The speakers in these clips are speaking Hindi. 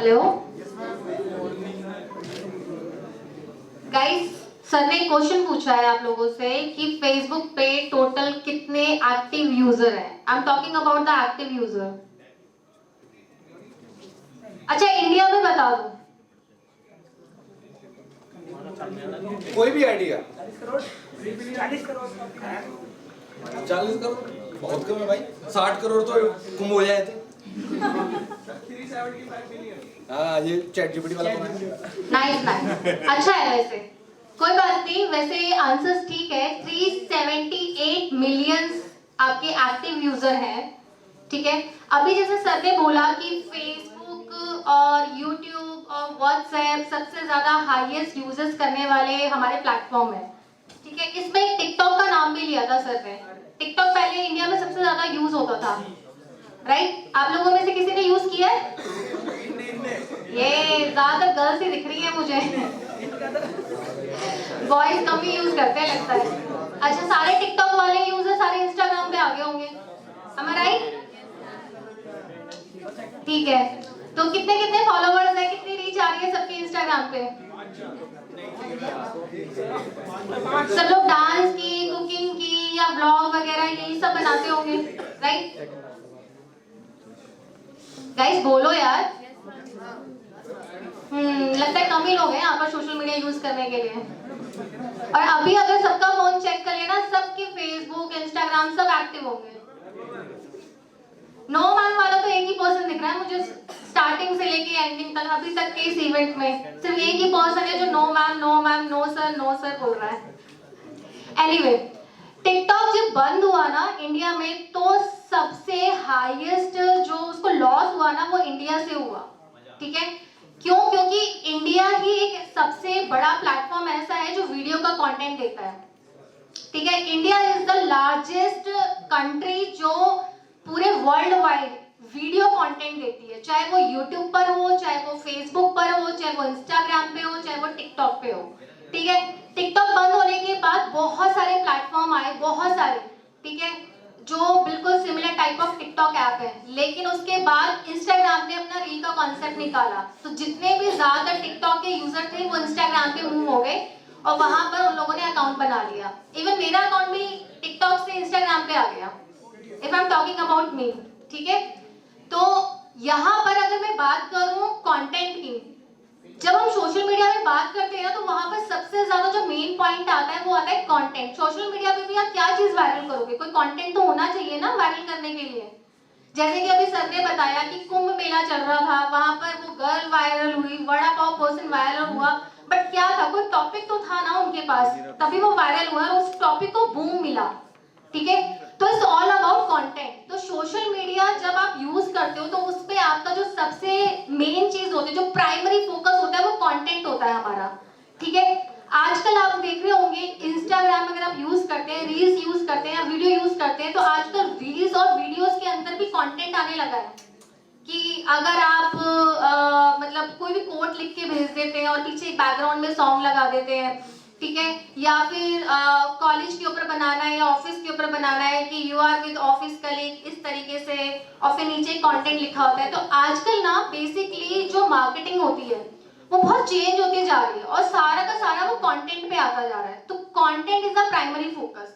हेलो गाइस, सर ने क्वेश्चन पूछा है आप लोगों से कि फेसबुक पे टोटल कितने एक्टिव यूजर हैं। आई am talking about the active user. अच्छा, इंडिया में बता दो कोई भी आइडिया। 40 करोड़ बहुत कम है भाई। 60 करोड़ तो गुम हो जाए थे। 375 मिलियन। हाँ, ये चैट जीपीटी वाला नाइस नाइस, अच्छा है। वैसे कोई बात नहीं, वैसे आंसर्स ठीक है। 378 मिलियंस आपके एक्टिव यूजर हैं, ठीक है। अभी जैसे सर ने बोला कि फेसबुक और यूट्यूब और व्हाट्सएप सबसे ज्यादा हाईएस्ट यूजर्स करने वाले हमारे प्लेटफॉर्म है, ठीक है। इसमें टिकटॉक का नाम भी लिया था सर ने। टिकटॉक पहले इंडिया में सबसे ज्यादा यूज होता था, राइट? आप लोगों में से किसी ने यूज किया है? ये ज्यादातर गर्ल्स ही दिख रही है मुझे, बॉयज कम ही यूज करते हैं लगता है। अच्छा, सारे टिकटॉक वाले यूजर सारे इंस्टाग्राम पे आ गए होंगे, am I right? ठीक है, तो कितने कितने फॉलोवर्स है, कितनी रीच आ रही है सबके इंस्टाग्राम पे? सब लोग डांस की, कुकिंग की या व्लॉग वगैरह यही सब बनाते होंगे, राइट? गाइस बोलो यार। लगता है कम ही लोग हैं यहाँ पर सोशल मीडिया यूज करने के लिए। और अभी अगर सबका फोन चेक कर लेना, सबके फेसबुक इंस्टाग्राम सब एक्टिव होंगे। नो मैम वाला तो एक ही पर्सन दिख रहा है मुझे स्टार्टिंग से लेके एंडिंग तक, अभी तक के इस इवेंट में सिर्फ एक ही पर्सन है जो no ma'am no ma'am no sir बोल रहा है। एनीवे, टिकटॉक जब बंद हुआ ना इंडिया में, तो सबसे हाईएस्ट जो उसको लॉस हुआ ना वो इंडिया से हुआ, ठीक है। क्यों? क्योंकि इंडिया ही एक सबसे बड़ा प्लेटफॉर्म ऐसा है जो वीडियो का कंटेंट देता है, ठीक है। India is the largest country जो पूरे वर्ल्ड वाइड वीडियो कंटेंट देती है, चाहे वो यूट्यूब पर हो, चाहे वो फेसबुक पर हो, चाहे वो इंस्टाग्राम पे हो, चाहे वो टिकटॉक पे हो, ठीक है। टिकटॉक बंद होने के बाद बहुत सारे प्लेटफॉर्म आए, बहुत सारे, ठीक है, जो बिल्कुल similar type of TikTok app है। लेकिन उसके बाद इंस्टाग्राम ने अपना रील का कॉन्सेप्ट निकाला, तो जितने भी ज्यादा टिकटॉक के यूजर थे वो इंस्टाग्राम पे मूव हो गए और वहां पर उन लोगों ने अकाउंट बना लिया। इवन मेरा अकाउंट भी टिकटॉक से इंस्टाग्राम पे आ गया, if I am talking about मी, ठीक है। तो यहाँ पर अगर मैं बात करूं कंटेंट की, जब हम सोशल मीडिया में बात करते हैं ना, तो वहां पर सबसे ज्यादा जो मेन पॉइंट आता है वो आता है कंटेंट। सोशल मीडिया पे भी आप क्या चीज वायरल करोगे, कोई कंटेंट तो होना चाहिए ना वायरल करने के लिए। जैसे कि अभी सर ने बताया कि कुंभ मेला चल रहा था, वहां पर वो गर्ल वायरल हुई, वड़ा पाव पर्सन वायरल हुआ, बट क्या था, कोई टॉपिक तो था ना उनके पास, तभी वो वायरल हुआ और उस टॉपिक को बूम मिला, ठीक है। तो इट्स ऑल अबाउट कंटेंट। तो सोशल मीडिया जब आप यूज करते हो तो उस पे आपका जो सबसे मेन चीज होती है, जो प्राइमरी फोकस होता है, वो कंटेंट होता है हमारा, ठीक है। आजकल आप देख रहे होंगे इंस्टाग्राम अगर आप यूज करते हैं, रील्स यूज करते हैं या वीडियो यूज करते हैं, तो आजकल रील्स और वीडियोस के अंदर भी कंटेंट आने लगा है कि अगर आप मतलब कोई भी कोट लिख के भेज देते हैं और पीछे बैकग्राउंड में सॉन्ग लगा देते हैं, ठीक है, या फिर कॉलेज के ऊपर बनाना है या ऑफिस के ऊपर बनाना है कि you are with office colleague, इस तरीके से, और फिर नीचे कंटेंट लिखा होता है। तो आजकल ना बेसिकली जो मार्केटिंग होती है वो बहुत चेंज होती जा रही है और सारा का सारा वो कंटेंट पे आता जा रहा है। तो content is the primary focus,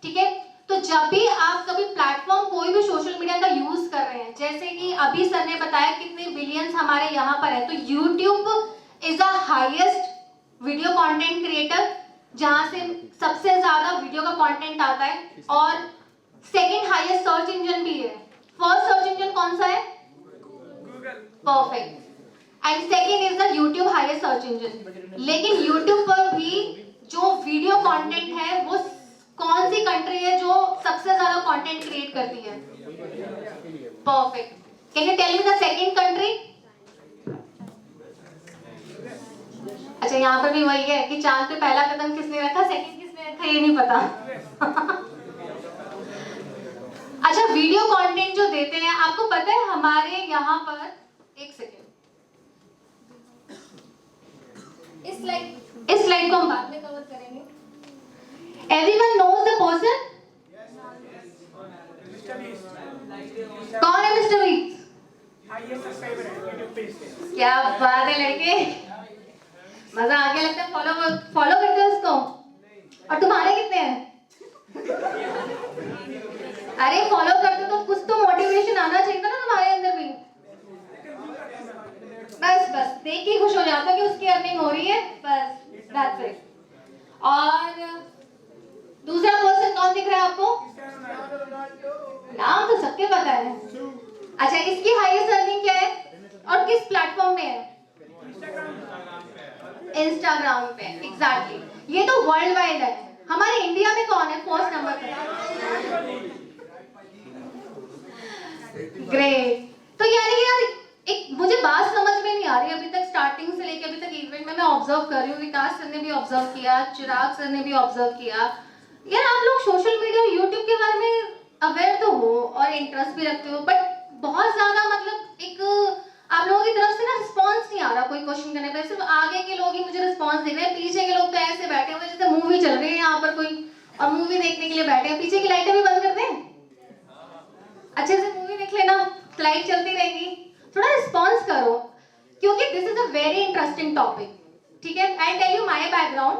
ठीक है। तो जब भी आप कभी प्लेटफॉर्म कोई भी सोशल मीडिया का यूज कर रहे हैं, जैसे कि अभी सर ने बताया कितने बिलियंस हमारे यहाँ पर है, तो YouTube is the highest video content creator, जहां से सबसे ज्यादा वीडियो का कंटेंट आता है, और सेकंड हाईएस्ट सर्च इंजन भी है। फर्स्ट सर्च इंजन कौन सा है? Google. Perfect. And second is the YouTube highest search engine. लेकिन यूट्यूब पर भी जो वीडियो कंटेंट है, वो कौन सी कंट्री है जो सबसे ज्यादा कंटेंट क्रिएट करती है? Perfect. Can you tell me the second country? अच्छा, यहाँ पर भी वही है कि चांद पे पहला कदम किसने रखा, सेकंड किसने रखा, ये नहीं पता। अच्छा, वीडियो कंटेंट जो देते हैं, आपको पता है हमारे यहाँ पर, एक सेकेंड, इस स्लाइड को हम बाद में कवर करेंगे। Everyone knows the person? कौन है मिस्टर बीस्ट? क्या बात है लड़के, मजा आ गया लगता है। फॉलो करते हो उसको। और तुम्हारे कितने हैं? अरे फॉलो करते तो कुछ तो मोटिवेशन आना चाहिए था ना तुम्हारे अंदर भी। बस देख के खुश हो जाता कि उसकी अर्निंग हो रही है, बस दैट्स इट। और दूसरा पर्सन कौन दिख रहा है आपको? नाम तो सबके पता है। अच्छा, इसकी हाईएस्ट अर्निंग क्या है और किस प्लेटफॉर्म में है? इंस्टाग्राम पे। एग्जैक्टली, ये तो वर्ल्ड वाइड है। हमारे इंडिया में कौन है फर्स्ट नंबर पे? ग्रेट। तो यानी कि यार एक मुझे बात समझ में नहीं आ रही अभी तक, स्टार्टिंग से लेके अभी तक इवेंट में मैं ऑब्जर्व कर रही हूँ। विकास सर ने भी ऑब्जर्व किया, चिराग सर ने भी ऑब्जर्व किया। यार आप लोग सोशल मीडिया और यूट्यूब के बारे में अवेयर तो हो और इंटरेस्ट भी रखते हो, बट बहुत ज्यादा मतलब एक आप लोगों की तरफ से ना रिस्पॉन्स नहीं आ रहा कोई क्वेश्चन करने पे। सिर्फ आगे के लोग ही मुझे रिस्पॉन्स दे रहे हैं, पीछे के लोग तो ऐसे बैठे हुए जैसे मूवी चल रही है यहाँ पर कोई, और मूवी देखने के लिए बैठे हैं। पीछे की लाइटें भी बंद कर दें, अच्छे से मूवी देख लेना, लाइट चलती रहेगी। थोड़ा रिस्पॉन्स करो क्योंकि this is a very interesting topic. ठीक है, I tell you my background.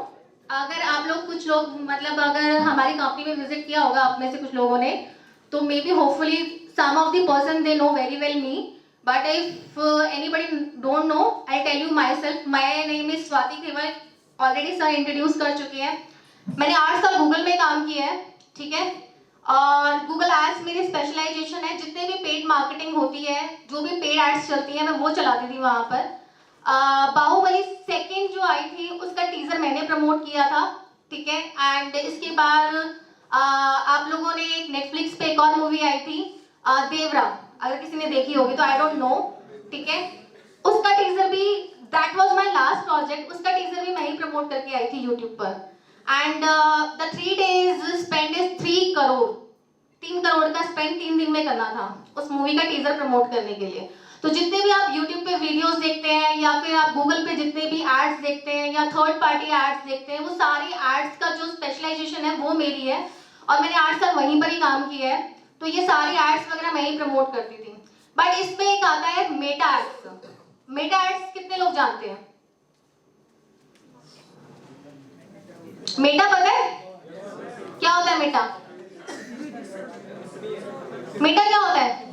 अगर आप लोग कुछ लोग मतलब अगर हमारी कंपनी में विजिट किया होगा आप में से कुछ लोगों ने, तो maybe hopefully some of the person they know very well me, but if anybody don't know I tell you my self. My name is Swati Keval, already sir introduce कर चुके हैं। मैंने 8 साल गूगल में काम किया है, ठीक है, और गूगल एड्स मेरी स्पेशलाइजेशन है। जितने भी पेड मार्केटिंग होती है, जो भी पेड एड्स चलती है, मैं वो चलाती थी वहां पर। बाहुबली 2 जो आई थी उसका टीजर मैंने प्रमोट किया था, ठीक है। एंड इसके बाद आप लोगों ने एक नेटफ्लिक्स पे एक और मूवी आई थी देवरा, अगर किसी ने देखी होगी तो आई डोंट नो, ठीक है, उसका टीजर भी, that was my last project, उसका टीजर भी मैं ही प्रमोट करके आई थी यूट्यूब पर। And the 3 days spend is 3 crore, 3 crore का स्पेंड 3 दिन में करना था उस मूवी का टीजर प्रमोट करने के लिए। तो जितने भी आप यूट्यूब पे वीडियोस देखते हैं या फिर आप गूगल पे जितने भी एड्स देखते हैं या थर्ड पार्टी एड्स देखते हैं, वो सारी एड्स का जो स्पेशलाइजेशन है वो मेरी है और मैंने 8 साल वहीं पर ही काम किया है। तो ये सारी एड्स वगैरह मैं ही प्रमोट करती थी। बट इसमें एक आता है मेटा एड्स। मेटा एड्स कितने लोग जानते हैं? मेटा पता है क्या होता है? मेटा मेटा क्या होता है?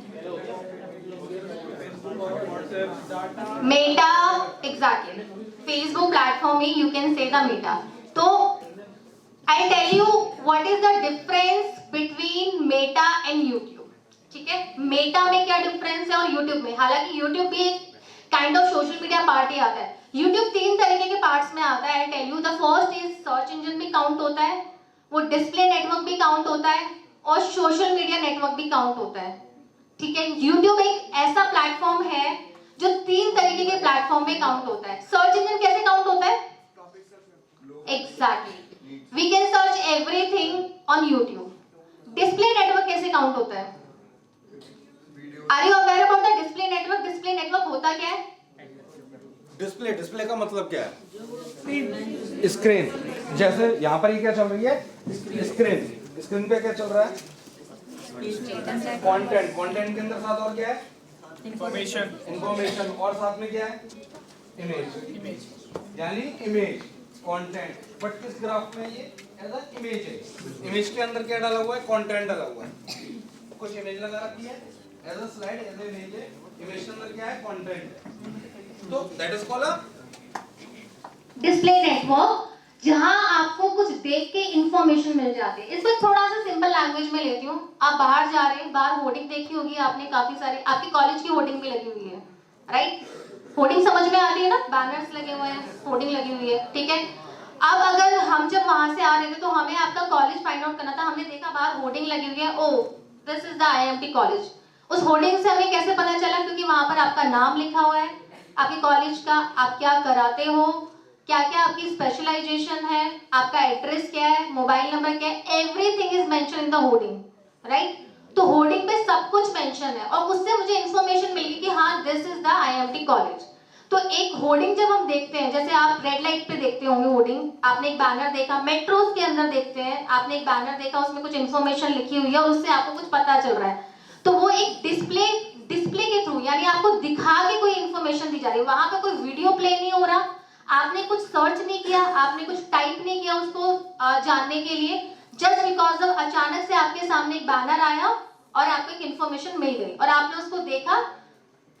मेटा एग्जैक्टली फेसबुक प्लेटफॉर्म में you can say the Meta. तो I tell you what is the difference between Meta and YouTube, ठीक है। मेटा में क्या डिफरेंस है और यूट्यूब में, हालांकि यूट्यूब भी एक kind of social media part ही आता है। यूट्यूब 3 तरीके के पार्ट्स में आता है। I tell you, the first is search engine भी काउंट होता है, वो डिस्प्ले नेटवर्क भी काउंट होता है और सोशल मीडिया नेटवर्क भी काउंट होता है, ठीक है। यूट्यूब एक ऐसा प्लेटफॉर्म है जो 3 तरीके के प्लेटफॉर्म में काउंट होता है। सर्च इंजन कैसे काउंट होता है? Exactly, we can search everything on YouTube. Display network कैसे काउंट होता है? Are you aware about the display network? Display network होता क्या है? डिस्प्ले का मतलब क्या है? स्क्रीन। जैसे यहाँ पर ये क्या चल रही है? स्क्रीन। स्क्रीन पे क्या चल रहा है? कंटेंट। कंटेंट के अंदर साथ और क्या है? इंफॉर्मेशन। और साथ में क्या है? इमेज। यानी इमेज कंटेंट। बट किस ग्राफ में ये एज अ इमेज है। इमेज के अंदर क्या डाला हुआ है? कंटेंट डाला हुआ है। कुछ इमेज लगा रखी है as a slide, as a image है। इमेज के अंदर क्या है? कंटेंट। तो that is called a display network, जहां आपको कुछ देख के इंफॉर्मेशन मिल जाती है। इसको थोड़ा सा सिंपल लैंग्वेज में लेती हूँ। आप बाहर जा रहे हैं, बाहर होर्डिंग देखी होगी आपने, काफी सारी आपके कॉलेज की होर्डिंग भी लगी हुई है, राइट? होर्डिंग समझ में आती है ना, बैनर्स लगे हुए हैं, होर्डिंग लगी हुई है, ठीक है। अब अगर हम जब वहां से आ रहे थे तो हमें आपका कॉलेज फाइंड आउट करना था। हमने देखा बाहर होर्डिंग लगी हुई है, oh this is the IMT college. उस होर्डिंग से हमें कैसे पता चला? क्योंकि वहां पर आपका नाम लिखा हुआ है, आपके कॉलेज का, आप क्या कराते हो, क्या क्या आपकी स्पेशलाइजेशन है, आपका एड्रेस क्या है, मोबाइल नंबर क्या है, everything is mention in the hoarding, right? तो होर्डिंग पे सब कुछ मेंशन है और उससे मुझे इंफॉर्मेशन मिली कि हाँ this is the IMT college. तो एक होर्डिंग जब हम देखते हैं, जैसे आप रेड लाइट पे देखते होंगे होर्डिंग, आपने एक बैनर देखा, मेट्रोज के अंदर देखते हैं, आपने एक बैनर देखा, उसमें कुछ इंफॉर्मेशन लिखी हुई है और उससे आपको कुछ पता चल रहा है, तो वो एक डिस्प्ले डिस्प्ले के थ्रू, यानी आपको दिखा के कोई इंफॉर्मेशन दी जा रही है, वहां पे कोई वीडियो प्ले नहीं हो रहा, आपने कुछ सर्च नहीं किया, आपने कुछ टाइप नहीं किया उसको जानने के लिए, जस्ट बिकॉज ऑफ अचानक से आपके सामने एक बैनर आया और आपको एक इंफॉर्मेशन मिल गई और आपने उसको देखा।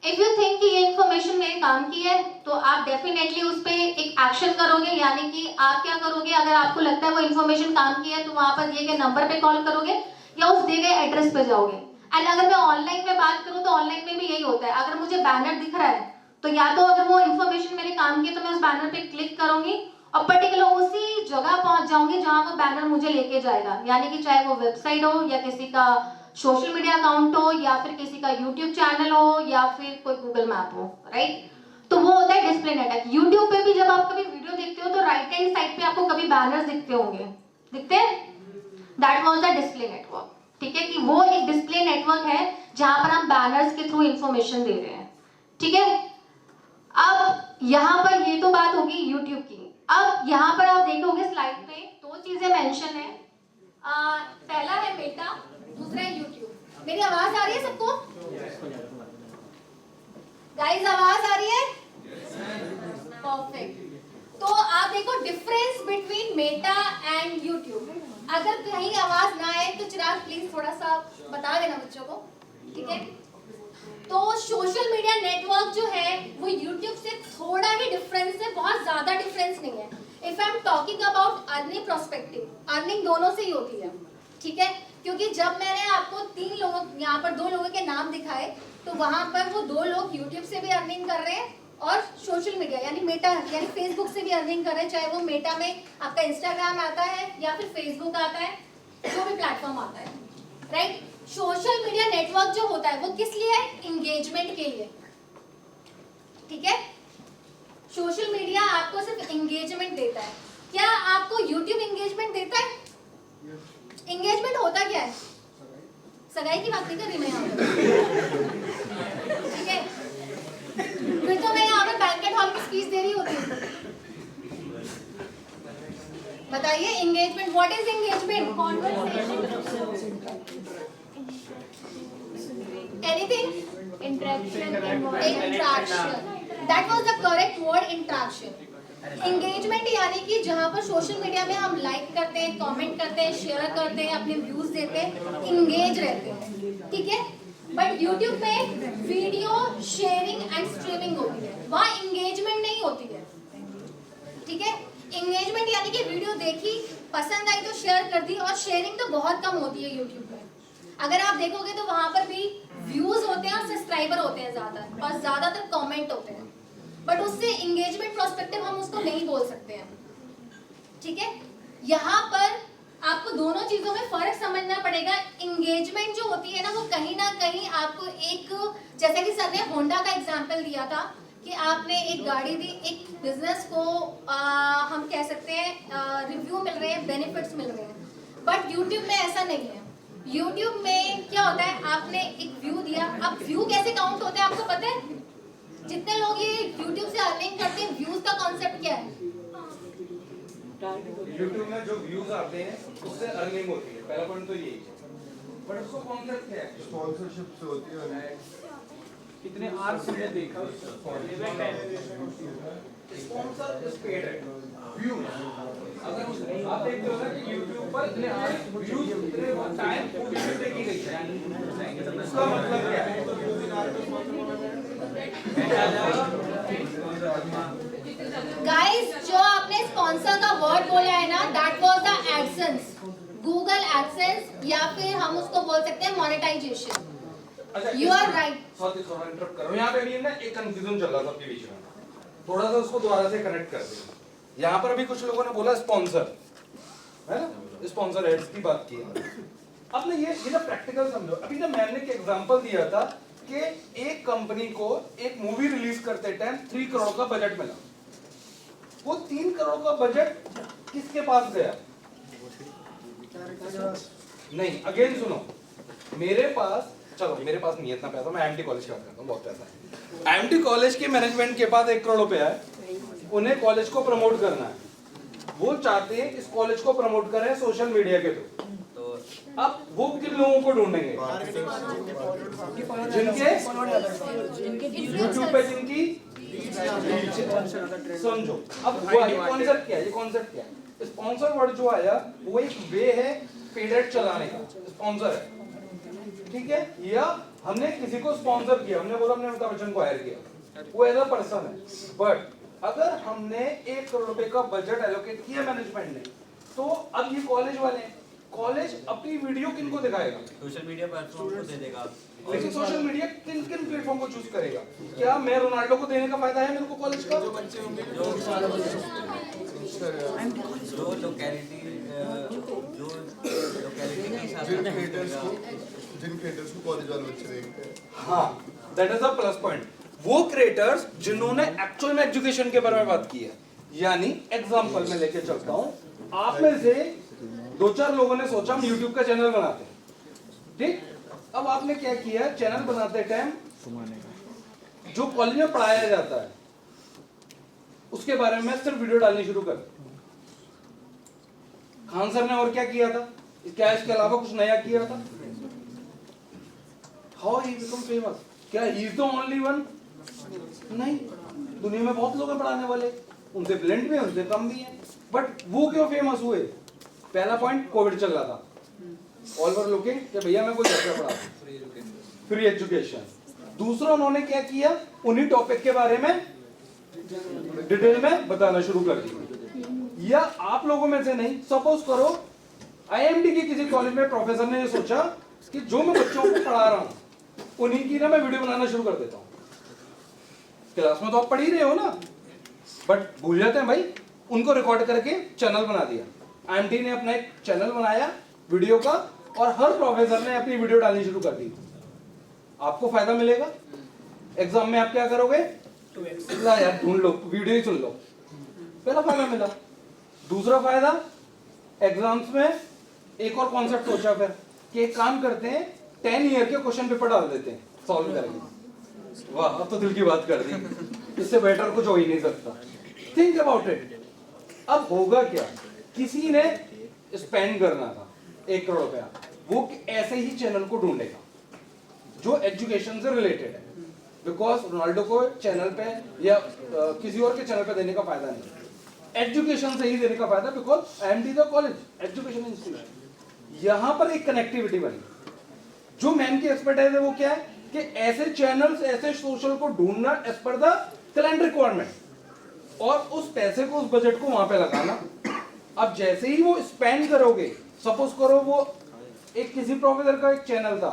इफ यू थिंक कि ये इंफॉर्मेशन मेरे काम की है तो आप डेफिनेटली उस पर एक एक्शन करोगे, यानी कि आप क्या करोगे, अगर आपको लगता है वो इंफॉर्मेशन काम की है तो वहां पर दिए गए नंबर पे कॉल करोगे या उस दिए गए एड्रेस पे जाओगे। एंड अगर मैं ऑनलाइन में बात करूं तो ऑनलाइन में भी यही होता है, अगर मुझे बैनर दिख रहा है तो या तो अगर वो इंफॉर्मेशन मेरे काम की है तो मैं उस बैनर पे क्लिक करूंगी और पर्टिकुलर उसी जगह पहुंच जाऊंगी जहां वो बैनर मुझे लेके जाएगा, यानी कि चाहे वो वेबसाइट हो या किसी का सोशल मीडिया अकाउंट हो या फिर किसी का यूट्यूब चैनल हो या फिर कोई गूगल मैप हो, राइट। तो वो होता है डिस्प्ले नेटवर्क। यूट्यूब पे भी जब आप कभी वीडियो देखते हो तो राइट हैंड साइड पे आपको कभी बैनर्स दिखते होंगे, दिखते हैं, that was the display network. ठीक है, कि वो एक डिस्प्ले नेटवर्क है जहां पर हम बैनर्स के थ्रू इंफॉर्मेशन दे रहे हैं। ठीक है, अब यहाँ पर ये तो बात होगी यूट्यूब की। अब यहाँ पर आप देखोगे स्लाइड पे दो चीजें मेंशन है, पहला है मेटा, दूसरा है यूट्यूब। मेरी आवाज आ रही है सबको? गाइस आवाज आ रही है? परफेक्ट। तो आप देखो difference between Meta and YouTube. अगर कहीं आवाज ना आए तो चिराग प्लीज थोड़ा सा बता देना बच्चों को, ठीक है। तो सोशल मीडिया नेटवर्क जो है वो यूट्यूब से थोड़ा ही डिफरेंस है, बहुत ज्यादा डिफरेंस नहीं है। If I am talking about earning prospective, earning दोनों से ही होती है, ठीक है। क्योंकि जब मैंने आपको तीन लोगों, यहाँ पर दो लोगों के नाम दिखाए तो वहां पर वो दो लोग यूट्यूब से भी अर्निंग कर रहे हैं और सोशल मीडिया यानी मेटा यानी फेसबुक से भी अर्निंग कर रहे हैं, चाहे वो मेटा में आपका इंस्टाग्राम आता है या फिर फेसबुक आता है, जो भी प्लेटफॉर्म आता है, राइट। सोशल मीडिया नेटवर्क जो होता है वो किस लिए है? एंगेजमेंट के लिए, ठीक है। सोशल मीडिया आपको सिर्फ एंगेजमेंट देता है। क्या आपको यूट्यूब एंगेजमेंट देता है? एंगेजमेंट होता क्या है? सगाई की बात नहीं कर रही मैं यहाँ पर, ठीक है। फिर तो मैं यहाँ पे बैंकेट हॉल की स्पीच दे रही होती हूँ। बताइए engagement, what is engagement? Anything? Interaction, that was the correct word, interaction. Engagement यानी कि जहां पर सोशल मीडिया में हम लाइक करते हैं, कमेंट करते हैं, शेयर करते हैं, अपने व्यूज देते हैं, इंगेज रहते हैं, ठीक है। बट यूट्यूब में वीडियो शेयरिंग एंड स्ट्रीमिंग होती है, वहां एंगेजमेंट नहीं होती है, ठीक है। एंगेजमेंट यानी कि वीडियो देखी, पसंद आई तो शेयर कर दी, और शेयरिंग तो बहुत कम होती है यूट्यूब पे। अगर आप देखोगे तो वहां पर भी व्यूज होते हैं और सब्सक्राइबर होते हैं ज्यादा, और ज्यादातर कमेंट होते हैं, बट उससे एंगेजमेंट प्रोस्पेक्टिव हम उसको नहीं बोल सकते हैं, ठीक है। यहाँ पर आपको दोनों चीजों में फर्क समझना पड़ेगा। एंगेजमेंट जो होती है ना कहीं आपको एक, जैसे कि सर ने होंडा का एग्जांपल दिया था कि आपने एक गाड़ी दी, एक बिजनेस को हम कह सकते हैं रिव्यू मिल रहे हैं, बेनिफिट्स मिल रहे हैं, बट यूट्यूब में ऐसा नहीं है। यूट्यूब में क्या होता है, आपने एक व्यू दिया, अब व्यू कैसे काउंट होते हैं आपको पता है? जितने लोग ये यूट्यूब से अर्निंग करते हैं, व्यूज का कॉन्सेप्ट क्या है? यूट्यूब में जो व्यूज आते हैं उससे अर्निंग होती है, पहला पॉइंट तो यही है। बट उसको कॉन्सेप्ट क्या है? स्पॉन्सरशिप से होती है। कितने आवर्स में देखा स्पॉन्सर इज पेड है, व्यू। अगर आप देखते हो ना कि यूट्यूब पर इतने आवर्स व्यूज, इतने टाइम वीडियो देखी गई है, उसका मतलब क्या है? गाइस जो आपने स्पॉन्सर का वर्ड बोला है ना, that was the AdSense, Google AdSense, या फिर हम उसको बोल सकते हैं monetization. You are right. Sorry interrupt कर रहा हूं, यहाँ पे भी ना एक कंफ्यूजन चल रहा था आपके बीच में, थोड़ा सा उसको दोबारा से कनेक्ट कर दें। यहाँ पर अभी कुछ लोगों ने बोला स्पॉन्सर है ना, स्पॉन्सर एड्स की बात की है। अब ना ये ना प्रैक्टिकल समझो। अभी ना मैंने एक एग्जांपल दिया था कि एक कंपनी को एक मूवी रिलीज करते टाइम 3 करोड़ का बजट मिला। वो 3 करोड़ का बजट किसके पास गया? नहीं, अगेन सुनो, मेरे पास, चलो मेरे पास नहीं है इतना पैसा, मैं आईएमटी कॉलेज की बात करता हूँ, बहुत पैसा है। आईएमटी कॉलेज के मैनेजमेंट के पास 1 करोड़ रुपया है, उन्हें कॉलेज को प्रमोट करना है। वो चाहते हैं इस कॉलेज को प्रमोट करें सोशल मीडिया के थ्रू, अब वो किन लोगों को ढूंढेंगे जिनके यूट्यूब पे जिनकी समझो। अब ये कॉन्सेप्ट क्या है, ये कॉन्सेप्ट क्या है? स्पॉन्सर वर्ड जो आया वो एक वे है पेड एड चलाने का, स्पॉन्सर है, ठीक है। या हमने किसी को स्पॉन्सर किया, हमने बोला हमने अमिताभ बच्चन को हायर किया, वो एज अ पर्सन है। बट अगर हमने 1 करोड़ रुपए का बजट एलोकेट किया मैनेजमेंट ने, तो अब ये कॉलेज वाले हैं, कॉलेज अपनी वीडियो किनको दिखाएगा? सोशल मीडिया प्लेटफॉर्म को दे देगा। लेकिन सोशल मीडिया किन किन प्लेटफॉर्म को चूज करेगा? क्या मैं रोनाल्डो को देने का फायदा है मेरे को कॉलेज का? जो लोकेलिटी के हिसाब से जिन क्रिएटर्स को कॉलेज वाले बच्चे देखते हैं, हाँ, that is a plus point. वो क्रिएटर्स जिन्होंने एक्चुअल में एजुकेशन के बारे में बात की है, यानी एग्जांपल में लेके चलता हूं, आप में से 2-4 लोगों ने सोचा हम YouTube का चैनल बनाते हैं, ठीक। अब आपने क्या किया, चैनल बनाते टाइम जो कॉलेज में पढ़ाया जाता है उसके बारे में सिर्फ वीडियो डालनी शुरू कर। खान सर ने और क्या किया था, क्या इसके अलावा कुछ नया किया था? How he become famous? क्या he is the only one? नहीं, दुनिया में बहुत लोग हैं पढ़ाने वाले, उनसे ब्लेंड भी हैं, उनसे कम भी हैं, बट वो क्यों फेमस हुए? पहला पॉइंट, कोविड चल रहा था, ऑल वर लुकिंग कि भैया मैं कोई अच्छा पढ़ा, फ्री एजुकेशन। दूसरा उन्होंने क्या किया, उन्हीं टॉपिक के बारे में डिटेल में बताना शुरू कर दिया। या आप लोगों में से नहीं, सपोज करो आईएमडी के किसी कॉलेज में प्रोफेसर ने ये सोचा कि जो मैं बच्चों को पढ़ा रहा हूं उन्हीं की ना मैं वीडियो बनाना शुरू कर देता हूं। क्लास में तो आप पढ़ ही रहे हो ना, बट भूल जाते हैं भाई, उनको रिकॉर्ड करके चैनल बना दिया। आईएमडी ने अपना एक चैनल बनाया वीडियो का, और हर प्रोफेसर ने अपनी वीडियो डालनी शुरू कर दी। आपको फायदा मिलेगा, एग्जाम में आप क्या करोगे, ला यार ढूंढ लो, वीडियो ही सुन लो, पहला फायदा मिला। दूसरा फायदा, एग्जाम्स में एक और कॉन्सेप्ट सोचा फिर कि एक काम करते हैं 10 ईयर के क्वेश्चन पेपर डाल देते हैं, सॉल्व करेंगे। वाह, अब तो दिल की बात कर दी, इससे बेटर कुछ हो ही नहीं सकता। Think about it. अब होगा क्या, किसी ने स्पेंड करना था 1 करोड़ रुपया, वो ऐसे ही चैनल को ढूंढेगा जो एजुकेशन से रिलेटेड है, बिकॉज रोनाल्डो को चैनल पे या किसी और के चैनल पे देने का फायदा नहीं, एजुकेशन से ही देने का फायदा, because IMD the college education institution. यहां पर एक कनेक्टिविटी बनी। जो मैन की एक्सपर्टाइज है वो क्या है कि ऐसे चैनल्स, ऐसे सोशल को ढूंढना as per the client requirement, और उस पैसे को, उस बजट को वहां पे लगाना। अब जैसे ही वो स्पेंड करोगे, सपोज करो वो एक किसी प्रोफेसर का एक चैनल था,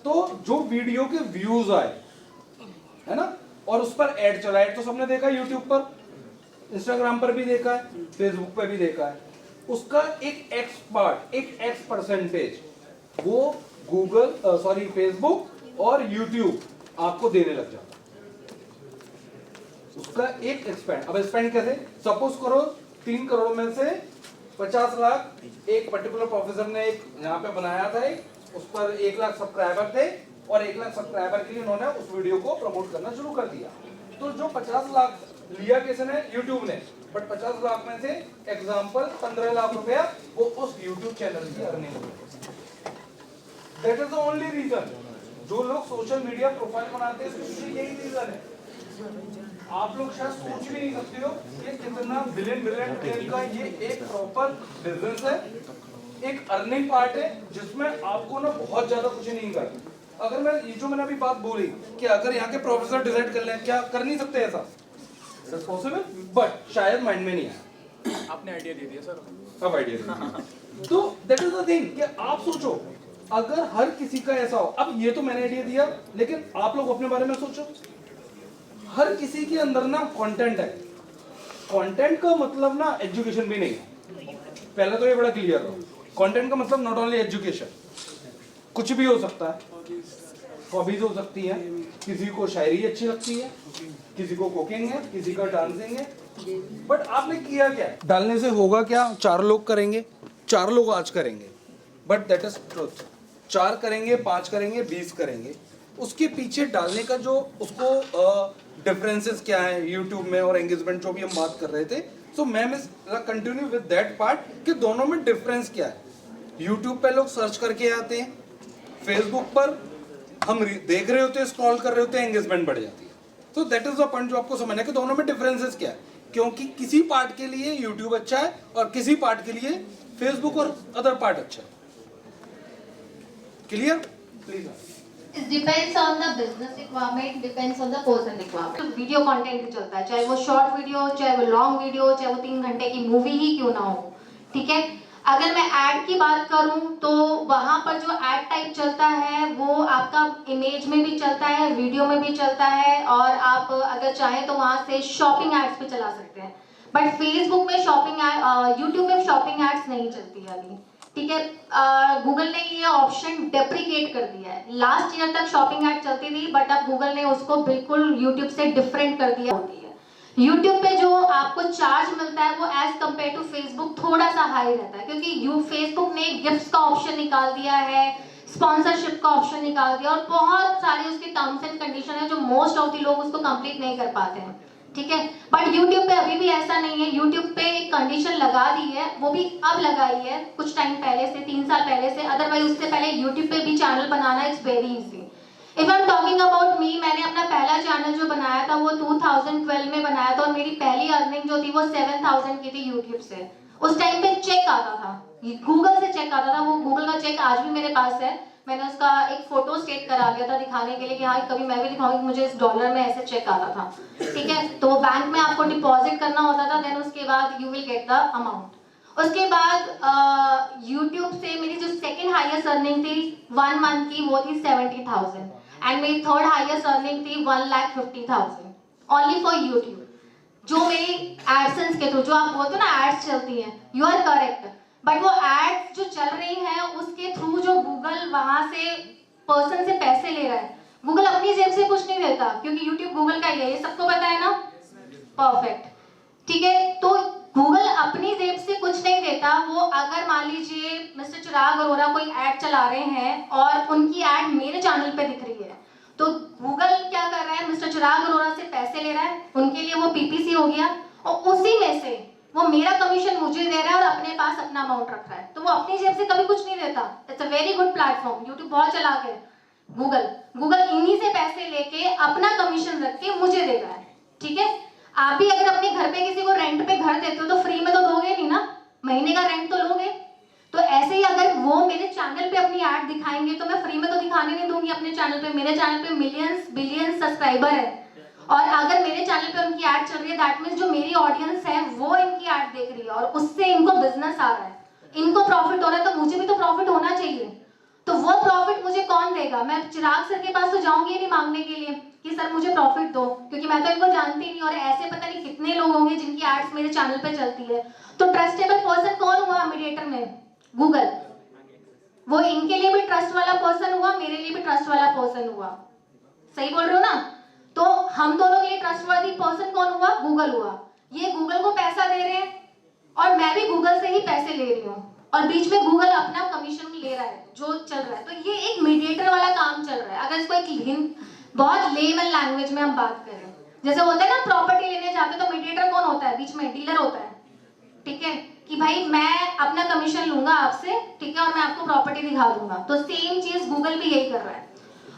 तो जो वीडियो के व्यूज आए, है ना, और उस पर ऐड चला, ऐड तो सबने देखा, यूट्यूब पर, इंस्टाग्राम पर भी देखा है, फेसबुक पर भी देखा है, उसका एक एक्स पार्ट, एक एक्स परसेंटेज वो गूगल, सॉरी फेसबुक और यूट्यूब आपको देने लग जाता, उसका एक एक्सपेंड। अब स्पेंड कैसे, सपोज करो 3 करोड़ में से 50 लाख एक पर्टिकुलर प्रोफेसर ने एक यहाँ पे बनाया था, एक उस पर 1 लाख सब्सक्राइबर थे, और 1 लाख सब्सक्राइबर के लिए उन्होंने उस वीडियो को प्रमोट करना शुरू कर दिया। तो जो 50 लाख लिया किसने, यूट्यूब ने, बट 50 लाख में से एग्जांपल 15 लाख रुपया वो उस यूट्यूब चैनल की अर्निंग हुई। That is the only reason. जो लोग सोशल मीडिया प्रोफाइल बनाते हैं उसकी यही रीजन है। आप लोग शायद सोच भी नहीं सकते हो कि कितना बिलियन का ये एक प्रॉपर बिजनेस है, एक अर्निंग पार्ट है, जिसमें आपको ना बहुत ज्यादा कुछ नहीं करना। अगर मैं ये जो मैंने अभी बात बोली कि अगर यहाँ के प्रोफेसर डिसाइड कर लें, क्या कर नहीं सकते ऐसा, इट्स पॉसिबल, बट शायद माइंड में नहीं आया। आपने आइडिया दे दिया सर, अब आइडिया दे दिया। तो दैट इज द थिंग कि आप सोचो अगर हर किसी का ऐसा हो। अब ये तो मैंने आइडिया दिया, लेकिन आप लोग अपने बारे में सोचो, हर किसी के अंदर ना कंटेंट है। कंटेंट का मतलब ना एजुकेशन भी नहीं है, पहले तो ये बड़ा क्लियर हो। कंटेंट का मतलब नॉट ओनली एजुकेशन, कुछ भी हो सकता है, हॉबीज हो सकती है, किसी को शायरी अच्छी लगती है, किसी को कुकिंग है, किसी का डांसिंग है, बट आपने किया क्या, डालने से होगा क्या, 4 लोग करेंगे, 4 लोग आज करेंगे, बट दैट इज ट्रुथ। 4 करेंगे, 5 करेंगे, 20 करेंगे, उसके पीछे डालने का जो उसको डिफरेंसेस क्या है यूट्यूब में और एंगेजमेंट जो भी हम बात कर रहे थे, so ma'am is continue with that part कि दोनों में डिफरेंस क्या है। यूट्यूब पे लोग सर्च करके आते हैं, फेसबुक पर हम देख रहे होते हैं, स्क्रॉल कर रहे होते हैं, एंगेजमेंट बढ़ जाती है। तो दैट इज द पॉइंट जो आपको समझना है कि दोनों में डिफरेंसेस क्या है, क्योंकि किसी पार्ट के लिए यूट्यूब अच्छा है और किसी पार्ट के लिए फेसबुक और अदर पार्ट अच्छा है। Clear? Please. It depends on the business requirement, depends on the person requirement. तो वीडियो कंटेंट भी चलता है, चाहे वो शॉर्ट वीडियो, चाहे वो लॉन्ग वीडियो, चाहे वो 3 घंटे की मूवी ही क्यों ना हो, ठीक है। अगर मैं ऐड की बात करूं तो वहां पर जो ऐड टाइप चलता है वो आपका इमेज में भी चलता है, वीडियो में भी चलता है, और आप अगर चाहें तो वहां से शॉपिंग एड्स भी चला सकते हैं। बट फेसबुक में शॉपिंग एड, यूट्यूब में शॉपिंग एड्स नहीं चलती है अभी, ठीक है। गूगल ने ये ऑप्शन डेप्रिकेट कर दिया है। लास्ट ईयर तक शॉपिंग ऐड चलती थी, बट अब गूगल ने उसको बिल्कुल यूट्यूब से डिफरेंट कर दिया होती है। यूट्यूब पे जो आपको चार्ज मिलता है वो एज कम्पेयर टू फेसबुक थोड़ा सा हाई रहता है, क्योंकि फेसबुक ने गिफ्ट्स का ऑप्शन निकाल दिया है, स्पॉन्सरशिप का ऑप्शन निकाल दिया, और बहुत सारे उसके टर्म्स एंड कंडीशन है जो मोस्ट ऑफ द लोग उसको कंप्लीट नहीं कर पाते हैं, ठीक है। बट यूट्यूब पे अभी भी ऐसा नहीं है। यूट्यूब पे एक कंडीशन लगा दी है, वो भी अब लगाई है कुछ टाइम पहले से, 3 साल पहले से, अदरवाइज उससे पहले यूट्यूब पे भी channel banana it's very easy. If I am talking about मी, मैंने अपना पहला चैनल जो बनाया था वो 2012 में बनाया था, और मेरी पहली अर्निंग जो थी वो 7000 की थी यूट्यूब से। उस टाइम पे चेक आता था, गूगल से चेक आता था, वो गूगल का चेक आज भी मेरे पास है। मैंने उसका एक फोटो स्टेट करा लिया था दिखाने के लिए कि हाँ कभी मैं भी दिखाऊंगी मुझे इस डॉलर में ऐसे चेक आता था, ठीक है। तो वो बैंक में आपको डिपॉजिट करना होता था, देन उसके बाद you will get the amount. उसके बाद यूट्यूब से मेरी जो सेकंड हाईएस्ट अर्निंग थी 1 मंथ की वो थी 70,000, एंड मेरी थर्ड हाईएस्ट अर्निंग थी 1,50,000 ओनली फॉर यूट्यूब, जो मेरी एडसेंस के थ्रू, जो आप बोलते हो ना एड्स चलती है, यू आर करेक्ट, बट वो एड्स जो चल रही हैं उसके थ्रू जो गूगल वहां से पर्सन से पैसे ले रहा है, गूगल अपनी जेब से कुछ नहीं देता, क्योंकि यूट्यूब गूगल का ही है, ये सबको पता है ना, परफेक्ट, ठीक है। तो गूगल अपनी जेब से कुछ नहीं देता। वो अगर मान लीजिए मिस्टर चिराग अरोड़ा कोई ऐड चला रहे हैं और उनकी ऐड मेरे चैनल पे दिख रही है, तो गूगल क्या कर रहा है, मिस्टर चिराग अरोड़ा से पैसे ले रहा है, उनके लिए वो पीपीसी हो गया, और उसी में से वो मेरा कमीशन मुझे दे रहा है और अपने पास अपना अमाउंट रख रहा है, तो वो अपनी जेब से कभी कुछ नहीं देता। It's a very good platform, YouTube बहुत चला के गूगल इन्हीं से पैसे लेके अपना कमीशन रख के मुझे दे रहा है, ठीक है। आप भी अगर अपने घर पे किसी को रेंट पे घर देते हो तो फ्री में तो दोगे नहीं ना, महीने का रेंट तो लोगे। तो ऐसे ही अगर वो मेरे चैनल पे अपनी ऐड दिखाएंगे तो मैं फ्री में तो दिखाने नहीं दूंगी अपने चैनल पे। मेरे चैनल पे मिलियंस बिलियंस सब्सक्राइबर है, और अगर मेरे चैनल पे उनकी ऐड चल रही है, दैट मींस जो मेरी ऑडियंस है वो इनकी ऐड देख रही है और उससे इनको बिजनेस आ रहा है, इनको प्रॉफिट हो रहा है, तो मुझे भी तो प्रॉफिट होना चाहिए। तो वो प्रॉफिट मुझे कौन देगा? मैं चिराग सर के पास तो जाऊंगी नहीं मांगने के लिए कि सर मुझे प्रॉफिट दो, क्योंकि मैं तो इनको जानती नहीं, और ऐसे पता नहीं कितने लोग होंगे जिनकी एड्स मेरे चैनल पे चलती है। तो ट्रस्टेबल पर्सन कौन हुआ मीडिएटर में? गूगल। वो इनके लिए भी ट्रस्ट वाला पर्सन हुआ, मेरे लिए भी ट्रस्ट वाला पर्सन हुआ। सही बोल रहे हो ना? तो हम दोनों के लिए ट्रस्टवर्दी पर्सन कौन हुआ? गूगल हुआ। ये गूगल को पैसा दे रहे हैं और मैं भी गूगल से ही पैसे ले रही हूँ, और बीच में गूगल अपना कमीशन ले रहा है जो चल रहा है। तो ये एक मीडिएटर वाला काम चल रहा है। अगर इसको एक बहुत लेमन लैंग्वेज में हम बात करें, जैसे होता है ना प्रॉपर्टी लेने जाते तो मीडिएटर कौन होता है? बीच में डीलर होता है, ठीक है, कि भाई मैं अपना कमीशन लूंगा आपसे, ठीक है, और मैं आपको प्रॉपर्टी दिखा दूंगा। तो सेम चीज गूगल भी यही कर रहा है।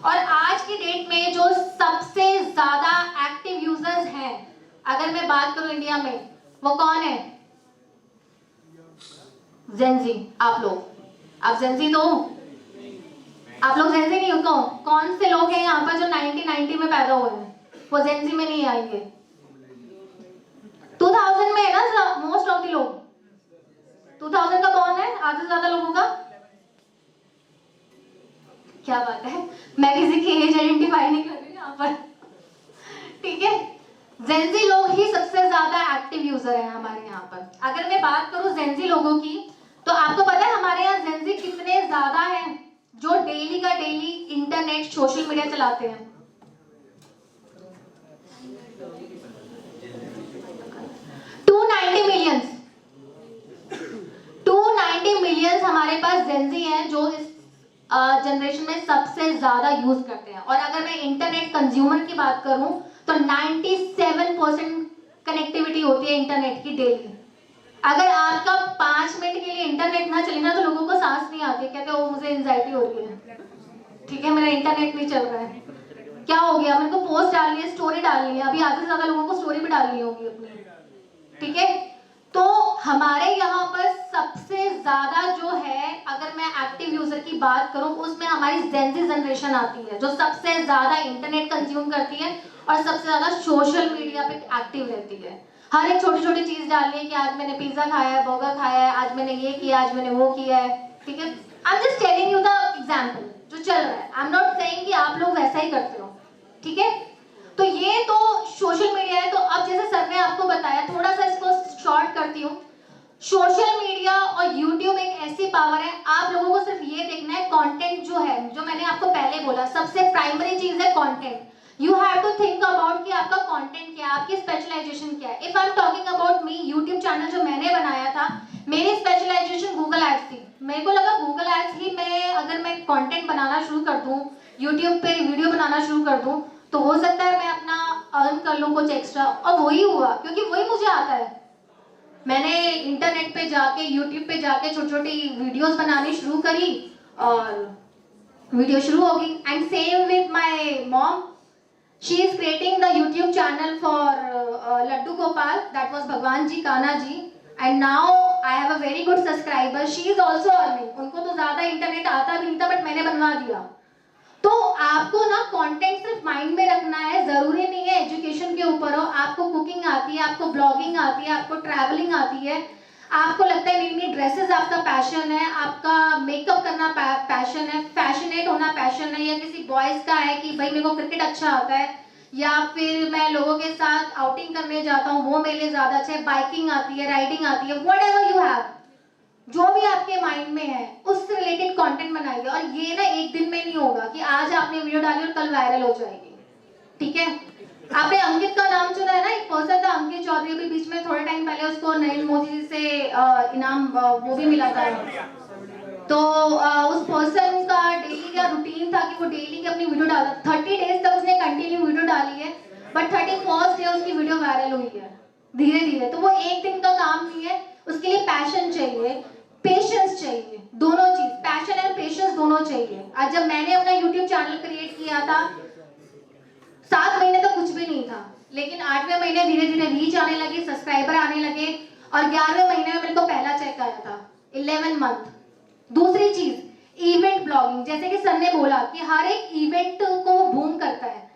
और आज की डेट में जो सबसे ज्यादा एक्टिव यूजर्स हैं, अगर मैं बात करूं इंडिया में, वो कौन है? जेनजी। आप लोग, आप जेनजी तो हो? आप लोग जेनजी नहीं हो? कौन से लोग हैं यहाँ पर जो 1990 में पैदा हुए हैं? वो जेनजी में नहीं आएंगे। 2000 में है ना मोस्ट ऑफ द लोग। 2000 का कौन है आधे से ज्यादा लोगों का? क्या बात है, मैं किसी की एज आइडेंटिफाई नहीं कर रही यहाँ पर, ठीक है। जेनजी लोग ही सबसे ज्यादा एक्टिव यूजर हैं हमारे यहाँ पर। अगर मैं बात करूं जेनजी लोगों की, तो आपको पता है हमारे यहाँ जेनजी कितने ज्यादा हैं जो डेली का डेली इंटरनेट सोशल मीडिया चलाते हैं? 290 मिलियंस। 290 मिलियंस हमारे पास जेनजी हैं जो इस जनरेशन में सबसे ज्यादा यूज करते हैं। और अगर मैं इंटरनेट कंज्यूमर की बात करूं तो 97% कनेक्टिविटी होती है इंटरनेट की डेली। अगर आपका 5 मिनट के लिए इंटरनेट ना चले ना तो लोगों को सांस नहीं आती, कहते हैं वो मुझे एंजाइटी हो रही है, ठीक है मेरा इंटरनेट नहीं चल रहा है, क्या हो गया, मेरे को पोस्ट डालनी है, स्टोरी डालनी है, अभी आधे से ज्यादा लोगों को स्टोरी भी डालनी होगी अपनी, ठीक है। तो हमारे यहाँ पर सबसे ज्यादा जो है, अगर मैं एक्टिव यूजर की बात करूं उसमें हमारी जेन ज़ी जनरेशन आती है, जो सबसे ज्यादा इंटरनेट कंज्यूम करती है और सबसे ज्यादा सोशल मीडिया पे एक्टिव रहती है। हर एक छोटी छोटी चीज डालनी है कि आज मैंने पिज्जा खाया है, बर्गर खाया है, आज मैंने ये किया, आज मैंने वो किया है, ठीक है। I am just telling you the example जो चल रहा है, आई एम नॉट सेइंग कि आप लोग वैसा ही करते हो, ठीक है। तो ये तो सोशल मीडिया है। तो अब जैसे सर ने आपको बताया, थोड़ा सा इसको शॉर्ट करती हूँ। सोशल मीडिया और यूट्यूब एक ऐसी पावर है, आप लोगों को सिर्फ ये देखना है कंटेंट जो है, जो मैंने आपको पहले बोला, सबसे प्राइमरी चीज है content. You have to think about कि आपका कंटेंट क्या है, आपकी स्पेशलाइजेशन क्या है। If I am talking about me, YouTube channel जो मैंने बनाया था, मेरी स्पेशलाइजेशन गूगल एड्स थी। मेरे को लगा गूगल एड्स ही मैं अगर मैं कंटेंट बनाना शुरू कर दूं, यूट्यूब पे वीडियो बनाना शुरू कर दूं, तो हो सकता है मैं अपना अर्न कर लूं कुछ एक्स्ट्रा। और वही हुआ, क्योंकि वही मुझे आता है। मैंने इंटरनेट पे जाके, यूट्यूब पे जाके छोटी छोटी वीडियोस बनानी शुरू करी और वीडियो शुरू हो गई। And same with my mom, she is creating the YouTube channel for Laddu Gopal, that was Bhagwan ji Kanha ji, and now I have a very good subscriber. She is also earning. उनको तो ज्यादा इंटरनेट आता भी नहीं था, बट मैंने बनवा दिया। तो आपको ना कंटेंट सिर्फ माइंड में रखना है, जरूरी नहीं है एजुकेशन के ऊपर हो। आपको कुकिंग आती है, आपको ब्लॉगिंग आती है, आपको ट्रैवलिंग आती है, आपको लगता है नई नई ड्रेसेस आपका पैशन है, आपका मेकअप करना पैशन है, फैशनेट होना पैशन है, या किसी बॉयज का है कि भाई मेरे को क्रिकेट अच्छा आता है, या फिर मैं लोगों के साथ आउटिंग करने जाता हूँ, वो मेरे लिए ज्यादा अच्छा है, बाइकिंग आती है, राइडिंग आती है, व्हाटएवर यू हैव, जो भी आपके माइंड में है उससे रिलेटेड कंटेंट बनाइए। और ये ना एक दिन में नहीं होगा कि आज आपने वीडियो डाली और कल वायरल हो जाएगी, ठीक है। आपने अंकित का नाम सुना है ना, एक पर्सन था अंकित चौधरी, अभी बीच में थोड़े टाइम पहले उसको नरेंद्र मोदी जी से इनाम वो भी मिला था। तो उस पर्सन का डेली का रूटीन था कि वो डेली की अपनी वीडियो डाला। 30 डेज तक उसने कंटिन्यू वीडियो डाली है, बट 31st डे उसकी वीडियो वायरल हुई है धीरे धीरे। तो वो एक दिन का काम नहीं है, उसके लिए पैशन चाहिए, पेशेंस चाहिए, दोनों चीज, पैशन एंड पेशेंस दोनों चाहिए। आज जब मैंने अपना यूट्यूब चैनल क्रिएट किया था, 7 महीने तो कुछ भी नहीं था, लेकिन 8वें महीने धीरे धीरे रीच आने लगी, सब्सक्राइबर आने लगे, और 11वें महीने में मेरे को पहला चेक आया था, 11 मंथ। दूसरी चीज इवेंट ब्लॉगिंग, जैसे कि सर ने बोला कि हर एक इवेंट को बूम करता है।